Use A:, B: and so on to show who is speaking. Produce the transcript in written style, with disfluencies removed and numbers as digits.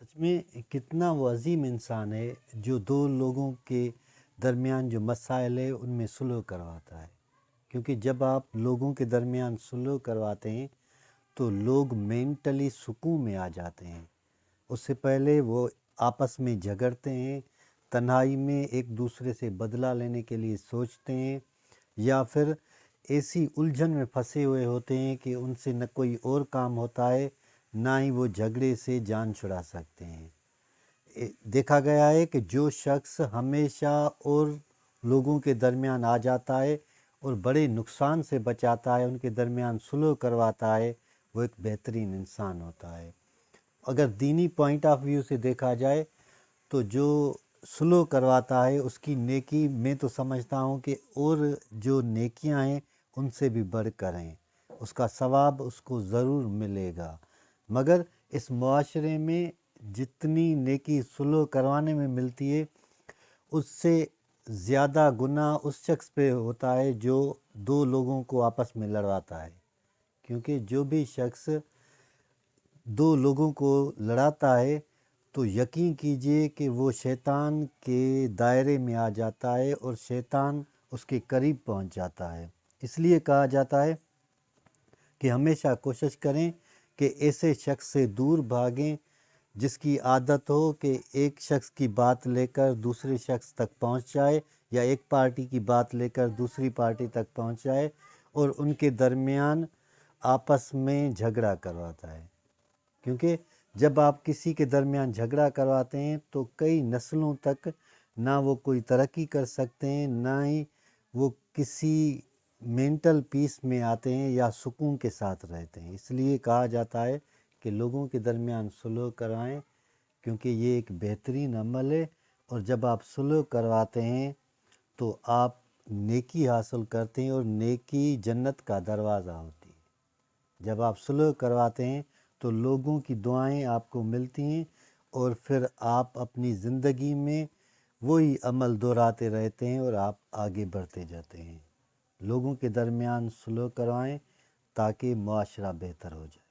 A: सच में कितना वो अजीम इंसान है जो दो लोगों के दरमियान जो मसाइल है उनमें सुलह करवाता है। क्योंकि जब आप लोगों के दरमियान सुलह करवाते हैं तो लोग मेंटली सुकून में आ जाते हैं। उससे पहले वो आपस में झगड़ते हैं, तन्हाई में एक दूसरे से बदला लेने के लिए सोचते हैं, या फिर ऐसी उलझन में फंसे हुए होते हैं कि उनसे न कोई और काम होता है, ना ही वो झगड़े से जान छुड़ा सकते हैं। देखा गया है कि जो शख्स हमेशा और लोगों के दरमियान आ जाता है और बड़े नुकसान से बचाता है, उनके दरमियान सुलह करवाता है, वो एक बेहतरीन इंसान होता है। अगर दीनी पॉइंट ऑफ व्यू से देखा जाए तो जो सुलह करवाता है उसकी नेकी मैं तो समझता हूँ कि और जो नेकियां हैं उनसे भी बढ़कर हैं, उसका सवाब उसको ज़रूर मिलेगा। मगर इस मुआशरे में जितनी नेकी सुलह करवाने में मिलती है उससे ज़्यादा गुनाह उस शख्स पे होता है जो दो लोगों को आपस में लड़वाता है। क्योंकि जो भी शख्स दो लोगों को लड़ाता है तो यकीन कीजिए कि वो शैतान के दायरे में आ जाता है और शैतान उसके करीब पहुंच जाता है। इसलिए कहा जाता है कि हमेशा कोशिश करें कि ऐसे शख्स से दूर भागें जिसकी आदत हो कि एक शख्स की बात लेकर दूसरे शख्स तक पहुंच जाए, या एक पार्टी की बात लेकर दूसरी पार्टी तक पहुंच जाए और उनके दरमियान आपस में झगड़ा करवाता है। क्योंकि जब आप किसी के दरमियान झगड़ा करवाते हैं तो कई नस्लों तक ना वो कोई तरक्की कर सकते हैं, ना ही वो किसी मेंटल पीस में आते हैं या सुकून के साथ रहते हैं। इसलिए कहा जाता है कि लोगों के दरमियान सुलह करवाएं, क्योंकि ये एक बेहतरीन अमल है। और जब आप सुलह करवाते हैं तो आप नेकी हासिल करते हैं, और नेकी जन्नत का दरवाज़ा होती है। जब आप सुलह करवाते हैं तो लोगों की दुआएं आपको मिलती हैं, और फिर आप अपनी ज़िंदगी में वही अमल दोहराते रहते हैं और आप आगे बढ़ते जाते हैं। लोगों के दरमियान सुलह करवाएं ताकि मुआशरा बेहतर हो जाए।